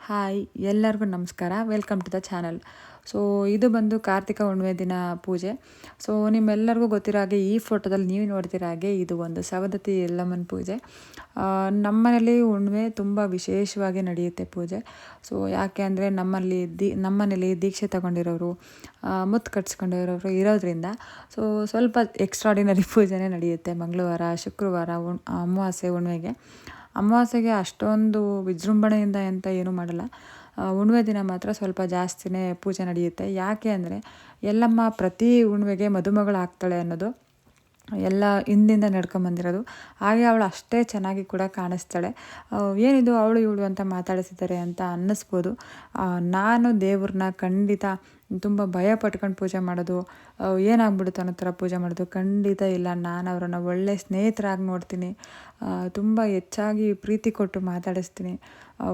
Hi ಎಲ್ಲರಿಗೂ ನಮಸ್ಕಾರ. Welcome to the channel. So ಇದು ಬಂದು ಕಾರ್ತಿಕ ಹುಣ್ಣಿಮೆ ದಿನ ಪೂಜೆ. ಸೊ ನಿಮ್ಮೆಲ್ಲರಿಗೂ ಗೊತ್ತಿರೋ ಹಾಗೆ ಈ ಫೋಟೋದಲ್ಲಿ ನೀವು ನೋಡ್ತಿರೋ ಹಾಗೆ ಇದು ಒಂದು ಸವದತ್ತಿ ಎಲ್ಲಮ್ಮನ ಪೂಜೆ. ನಮ್ಮ ಮನೇಲಿ ಹುಣ್ಣಿಮೆ ತುಂಬ ವಿಶೇಷವಾಗಿ ನಡೆಯುತ್ತೆ ಪೂಜೆ. ಸೊ ಯಾಕೆ ಅಂದರೆ ನಮ್ಮನೇಲಿ ದೀಕ್ಷೆ ತಗೊಂಡಿರೋರು, ಮುತ್ತು ಕಟ್ಸ್ಕೊಂಡಿರೋರು ಇರೋದ್ರಿಂದ ಸೊ ಸ್ವಲ್ಪ ಎಕ್ಸ್ಟ್ರಾಡಿನರಿ ಪೂಜೆನೇ ನಡೆಯುತ್ತೆ. ಮಂಗಳವಾರ, ಶುಕ್ರವಾರ, ಅಮಾವಾಸ್ಯೆ, ಹುಣ್ಣಿಮೆಗೆ. ಅಮಾವಾಸ್ಯೆಗೆ ಅಷ್ಟೊಂದು ವಿಜೃಂಭಣೆಯಿಂದ ಅಂತ ಏನೂ ಮಾಡಲ್ಲ. ಹುಣ್ಣಿಮೆ ದಿನ ಮಾತ್ರ ಸ್ವಲ್ಪ ಜಾಸ್ತಿನೇ ಪೂಜೆ ನಡೆಯುತ್ತೆ. ಯಾಕೆ ಅಂದರೆ ಎಲ್ಲಮ್ಮ ಪ್ರತಿ ಹುಣ್ಣಿಮೆಗೆ ಮದುಮಗಳಾಗ್ತಾಳೆ ಅನ್ನೋದು ಎಲ್ಲ ಹಿಂದಿಂದ ನಡ್ಕೊಂಬಂದಿರೋದು. ಹಾಗೆ ಅವಳು ಅಷ್ಟೇ ಚೆನ್ನಾಗಿ ಕೂಡ ಕಾಣಿಸ್ತಾಳೆ. ಏನಿದು ಅವಳು ಇವಳು ಅಂತ ಮಾತಾಡಿಸಿದ್ದಾರೆ ಅಂತ ಅನ್ನಿಸ್ಬೋದು. ನಾನು ದೇವ್ರನ್ನ ಖಂಡಿತ ತುಂಬ ಭಯ ಪಟ್ಕೊಂಡು ಪೂಜೆ ಮಾಡೋದು, ಏನಾಗ್ಬಿಡುತ್ತೆ ಅನ್ನೋ ಥರ ಪೂಜೆ ಮಾಡೋದು ಖಂಡಿತ ಇಲ್ಲ. ನಾನು ಅವರನ್ನು ಒಳ್ಳೆಯ ಸ್ನೇಹಿತರಾಗಿ ನೋಡ್ತೀನಿ. ತುಂಬ ಹೆಚ್ಚಾಗಿ ಪ್ರೀತಿ ಕೊಟ್ಟು ಮಾತಾಡಿಸ್ತೀನಿ.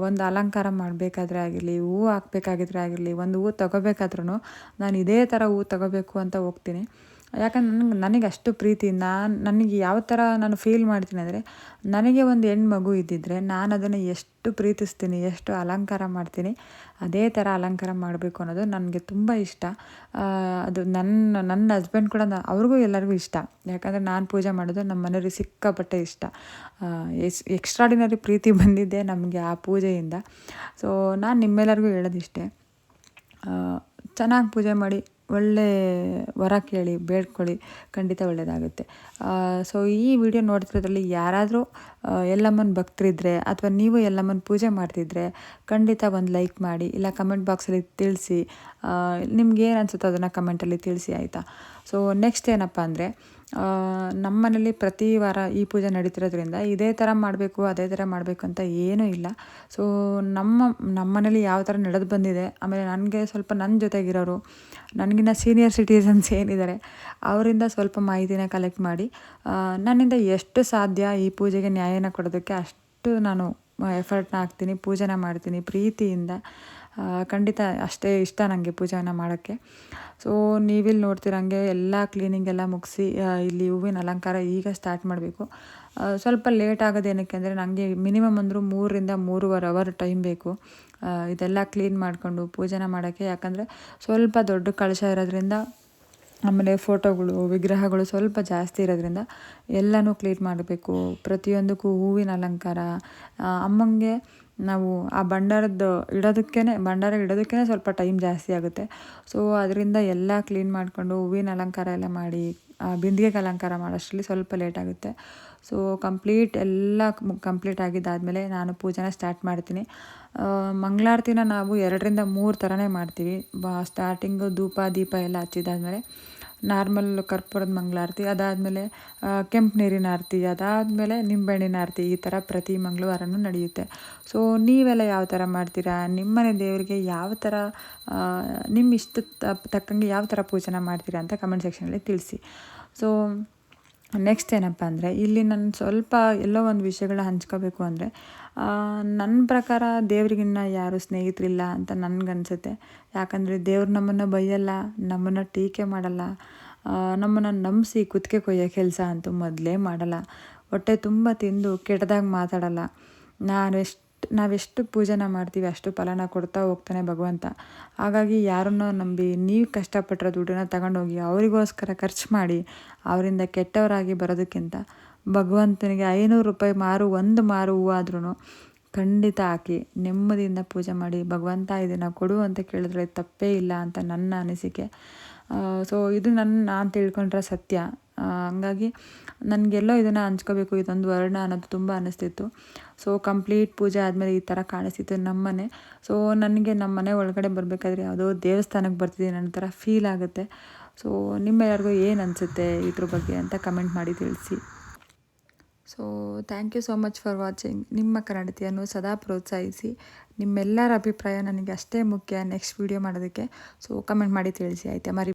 ಒಂದು ಅಲಂಕಾರ ಮಾಡಬೇಕಾದ್ರೆ ಆಗಿರಲಿ, ಹೂವು ಹಾಕ್ಬೇಕಾಗಿದ್ರೆ ಆಗಿರಲಿ, ಒಂದು ಹೂವು ತೊಗೋಬೇಕಾದ್ರೂ ನಾನು ಇದೇ ಥರ ಹೂವು ತೊಗೋಬೇಕು ಅಂತ ಹೋಗ್ತೀನಿ. ಯಾಕಂದ್ರೆ ನನಗೆ ಅಷ್ಟು ಪ್ರೀತಿ. ನನಗೆ ಯಾವ ಥರ ನಾನು ಫೀಲ್ ಮಾಡ್ತೀನಿ ಅಂದರೆ, ನನಗೆ ಒಂದು ಹೆಣ್ಮಗು ಇದ್ದಿದ್ದರೆ ನಾನು ಅದನ್ನು ಎಷ್ಟು ಪ್ರೀತಿಸ್ತೀನಿ, ಎಷ್ಟು ಅಲಂಕಾರ ಮಾಡ್ತೀನಿ, ಅದೇ ಥರ ಅಲಂಕಾರ ಮಾಡಬೇಕು ಅನ್ನೋದು ನನಗೆ ತುಂಬ ಇಷ್ಟ. ಅದು ನನ್ನ ಹಸ್ಬೆಂಡ್ ಕೂಡ ಅವ್ರಿಗೂ ಎಲ್ಲರಿಗೂ ಇಷ್ಟ. ಯಾಕಂದರೆ ನಾನು ಪೂಜೆ ಮಾಡೋದು ನಮ್ಮ ಮನೆಯವ್ರಿಗೆ ಸಿಕ್ಕಾಪಟ್ಟೆ ಇಷ್ಟ. ಎಕ್ಸ್ಟ್ರಾಡಿನರಿ ಪ್ರೀತಿ ಬಂದಿದ್ದೆ ನಮಗೆ ಆ ಪೂಜೆಯಿಂದ. ಸೊ ನಾನು ನಿಮ್ಮೆಲ್ಲರಿಗೂ ಹೇಳೋದಿಷ್ಟೇ, ಚೆನ್ನಾಗಿ ಪೂಜೆ ಮಾಡಿ, ಒಳ್ಳೆ ವರ ಕೇಳಿ, ಬೇಡ್ಕೊಳ್ಳಿ, ಖಂಡಿತ ಒಳ್ಳೆಯದಾಗುತ್ತೆ. ಸೊ ಈ ವಿಡಿಯೋ ನೋಡ್ತಿರೋದ್ರಲ್ಲಿ ಯಾರಾದರೂ ಎಲ್ಲಮ್ಮನ ಭಕ್ತರಿದ್ದರೆ ಅಥವಾ ನೀವು ಎಲ್ಲಮ್ಮನ ಪೂಜೆ ಮಾಡ್ತಿದ್ರೆ ಖಂಡಿತ ಒಂದು ಲೈಕ್ ಮಾಡಿ, ಇಲ್ಲ ಕಮೆಂಟ್ ಬಾಕ್ಸಲ್ಲಿ ತಿಳಿಸಿ. ನಿಮ್ಗೇನು ಅನಿಸುತ್ತೋ ಅದನ್ನು ಕಮೆಂಟಲ್ಲಿ ತಿಳಿಸಿ, ಆಯಿತಾ? ಸೊ ನೆಕ್ಸ್ಟ್ ಏನಪ್ಪ ಅಂದರೆ, ನಮ್ಮ ಮನೇಲಿ ಪ್ರತಿ ವಾರ ಈ ಪೂಜೆ ನಡೀತಿರೋದ್ರಿಂದ ಇದೇ ಥರ ಮಾಡಬೇಕು, ಅದೇ ಥರ ಮಾಡಬೇಕು ಅಂತ ಏನೂ ಇಲ್ಲ. ಸೊ ನಮ್ಮ ಮನೇಲಿ ಯಾವ ಥರ ನಡೆದು ಬಂದಿದೆ, ಆಮೇಲೆ ನನಗೆ ಸ್ವಲ್ಪ ನನ್ನ ಜೊತೆಗಿರೋರು, ನನಗಿನ್ನ ಸೀನಿಯರ್ ಸಿಟಿಸನ್ಸ್ ಏನಿದ್ದಾರೆ ಅವರಿಂದ ಸ್ವಲ್ಪ ಮಾಹಿತಿನ ಕಲೆಕ್ಟ್ ಮಾಡಿ ನನ್ನಿಂದ ಎಷ್ಟು ಸಾಧ್ಯ ಈ ಪೂಜೆಗೆ ನ್ಯಾಯನ ಕೊಡೋದಕ್ಕೆ ಅಷ್ಟು ನಾನು ಎಫರ್ಟ್ನ ಹಾಕ್ತೀನಿ, ಪೂಜೆನ ಮಾಡ್ತೀನಿ ಪ್ರೀತಿಯಿಂದ. ಖಂಡಿತ ಅಷ್ಟೇ ಇಷ್ಟ ನನಗೆ ಪೂಜೆನ ಮಾಡೋಕ್ಕೆ. ಸೊ ನೀವಿಲ್ಲಿ ನೋಡ್ತಿರಂಗೆ ಎಲ್ಲ ಕ್ಲೀನಿಂಗ್ ಎಲ್ಲ ಮುಗಿಸಿ ಇಲ್ಲಿ ಹೂವಿನ ಅಲಂಕಾರ ಈಗ ಸ್ಟಾರ್ಟ್ ಮಾಡಬೇಕು. ಸ್ವಲ್ಪ ಲೇಟ್ ಆಗೋದು ಏನಕ್ಕೆ ಅಂದರೆ, ನನಗೆ ಮಿನಿಮಮ್ ಅಂದರೂ 3ರಿಂದ 3.5 ಅವರ್ ಟೈಮ್ ಬೇಕು ಇದೆಲ್ಲ ಕ್ಲೀನ್ ಮಾಡಿಕೊಂಡು ಪೂಜೆನ ಮಾಡೋಕ್ಕೆ. ಯಾಕಂದರೆ ಸ್ವಲ್ಪ ದೊಡ್ಡ ಕಳಶ ಇರೋದ್ರಿಂದ, ಆಮೇಲೆ ಫೋಟೋಗಳು, ವಿಗ್ರಹಗಳು ಸ್ವಲ್ಪ ಜಾಸ್ತಿ ಇರೋದ್ರಿಂದ ಎಲ್ಲನೂ ಕ್ಲೀನ್ ಮಾಡಬೇಕು. ಪ್ರತಿಯೊಂದಕ್ಕೂ ಹೂವಿನ ಅಲಂಕಾರ, ಅಮ್ಮಂಗೆ ನಾವು ಆ ಭಂಡಾರ ಇಡೋದಕ್ಕೇ ಸ್ವಲ್ಪ ಟೈಮ್ ಜಾಸ್ತಿ ಆಗುತ್ತೆ. ಸೊ ಅದರಿಂದ ಎಲ್ಲ ಕ್ಲೀನ್ ಮಾಡಿಕೊಂಡು ಹೂವಿನ ಅಲಂಕಾರ ಎಲ್ಲ ಮಾಡಿ ಬಿಂದಿಗೆಗೆ ಅಲಂಕಾರ ಮಾಡೋಷ್ಟರಲ್ಲಿ ಸ್ವಲ್ಪ ಲೇಟ್ ಆಗುತ್ತೆ. ಸೊ ಎಲ್ಲ ಕಂಪ್ಲೀಟ್ ಆಗಿದ್ದಾದಮೇಲೆ ನಾನು ಪೂಜೆನ ಸ್ಟಾರ್ಟ್ ಮಾಡ್ತೀನಿ. ಮಂಗಳಾರತಿನ ನಾವು 2ರಿಂದ 3 ಥರನೇ ಮಾಡ್ತೀವಿ. ಸ್ಟಾರ್ಟಿಂಗು ದೀಪ ಎಲ್ಲ ಹಚ್ಚಿದಾದ್ಮೇಲೆ ನಾರ್ಮಲ್ ಕರ್ಪೂರದ ಮಂಗಳಾರತಿ, ಅದಾದಮೇಲೆ ಕೆಂಪು ನೀರಿನ ಆರತಿ, ಅದಾದಮೇಲೆ ನಿಂಬೆಹಣ್ಣಿನ ಆರತಿ, ಈ ಥರ ಪ್ರತಿ ಮಂಗಳವಾರನೂ ನಡೆಯುತ್ತೆ. ಸೊ ನೀವೆಲ್ಲ ಯಾವ ಥರ ಮಾಡ್ತೀರಾ? ನಿಮ್ಮನೆ ದೇವರಿಗೆ ಯಾವ ಥರ ನಿಮ್ಮ ಇಷ್ಟ ತಕ್ಕಂಗೆ ಯಾವ ಥರ ಪೂಜೆನ ಮಾಡ್ತೀರಾ ಅಂತ ಕಮೆಂಟ್ ಸೆಕ್ಷನಲ್ಲಿ ತಿಳಿಸಿ. ಸೊ ನೆಕ್ಸ್ಟ್ ಏನಪ್ಪ ಅಂದರೆ, ಇಲ್ಲಿ ನಾನು ಸ್ವಲ್ಪ ಎಲ್ಲೋ ಒಂದು ವಿಷಯಗಳನ್ನ ಹಂಚ್ಕೋಬೇಕು ಅಂದರೆ, ನನ್ನ ಪ್ರಕಾರ ದೇವ್ರಿಗಿನ್ನ ಯಾರು ಸ್ನೇಹಿತರಿಲ್ಲ ಅಂತ ನನಗನ್ಸುತ್ತೆ. ಯಾಕಂದರೆ ದೇವ್ರು ನಮ್ಮನ್ನು ಬೈಯಲ್ಲ, ನಮ್ಮನ್ನು ಟೀಕೆ ಮಾಡಲ್ಲ, ನಮ್ಮನ್ನು ನಂಬಿಸಿ ಕುತ್ತಿಗೆ ಕೊಯ್ಯೋ ಕೆಲಸ ಅಂತೂ ಮೊದಲೇ ಮಾಡಲ್ಲ. ಹೊಟ್ಟೆ ತುಂಬ ತಿಂದು ಕೆಟ್ಟದಾಗಿ ಮಾತಾಡಲ್ಲ. ನಾವೆಷ್ಟು ಪೂಜೆನ ಮಾಡ್ತೀವಿ ಅಷ್ಟು ಫಲನ ಕೊಡ್ತಾ ಹೋಗ್ತಾನೆ ಭಗವಂತ. ಹಾಗಾಗಿ ಯಾರನ್ನೋ ನಂಬಿ ನೀವು ಕಷ್ಟಪಟ್ಟಿರೋ ದುಡ್ಡನ್ನ ತಗೊಂಡೋಗಿ ಅವರಿಗೋಸ್ಕರ ಖರ್ಚು ಮಾಡಿ ಅವರಿಂದ ಕೆಟ್ಟವರಾಗಿ ಬರೋದಕ್ಕಿಂತ ಭಗವಂತನಿಗೆ 500 ರೂಪಾಯಿ ಒಂದು ಮಾರು ಹೂವಾದ್ರೂ ಖಂಡಿತ ಹಾಕಿ ನೆಮ್ಮದಿಯಿಂದ ಪೂಜೆ ಮಾಡಿ, ಭಗವಂತ ಇದನ್ನು ಕೊಡು ಅಂತ ಕೇಳಿದ್ರೆ ತಪ್ಪೇ ಇಲ್ಲ ಅಂತ ನನ್ನ ಅನಿಸಿಕೆ. ಸೊ ಇದು ನಾನು ತಿಳ್ಕೊಂಡ್ರೆ ಸತ್ಯ. ಹಂಗಾಗಿ ನನಗೆಲ್ಲೋ ಇದನ್ನು ಹಂಚ್ಕೋಬೇಕು, ಇದೊಂದು ವರ್ಣ ಅನ್ನೋದು ತುಂಬ ಅನ್ನಿಸ್ತಿತ್ತು. ಸೊ ಕಂಪ್ಲೀಟ್ ಪೂಜೆ ಆದಮೇಲೆ ಈ ಥರ ಕಾಣಿಸ್ತಿತ್ತು ನಮ್ಮನೆ. ಸೊ ನನಗೆ ನಮ್ಮನೆ ಒಳಗಡೆ ಬರಬೇಕಾದ್ರೆ ಯಾವುದೋ ದೇವಸ್ಥಾನಕ್ಕೆ ಬರ್ತಿದ್ದೀನಿ ಅನ್ನೋ ಥರ ಫೀಲ್ ಆಗುತ್ತೆ. ಸೊ ನಿಮ್ಮೆಲ್ಲರಿಗೂ ಏನು ಅನಿಸುತ್ತೆ ಇದ್ರ ಬಗ್ಗೆ ಅಂತ ಕಮೆಂಟ್ ಮಾಡಿ ತಿಳಿಸಿ. So thank you so much for watching. ನಿಮ್ಮ ಕನ್ನಡತಿಯನ್ನು ಸದಾ ಪ್ರೋತ್ಸಾಹಿಸಿ. ನಿಮ್ಮೆಲ್ಲರ ಅಭಿಪ್ರಾಯ ನನಗೆ ಅಷ್ಟೇ ಮುಖ್ಯ ನೆಕ್ಸ್ಟ್ ವೀಡಿಯೋ ಮಾಡೋದಕ್ಕೆ. ಸೊ ಕಮೆಂಟ್ ಮಾಡಿ ತಿಳಿಸಿ, ಆಯಿತಾ?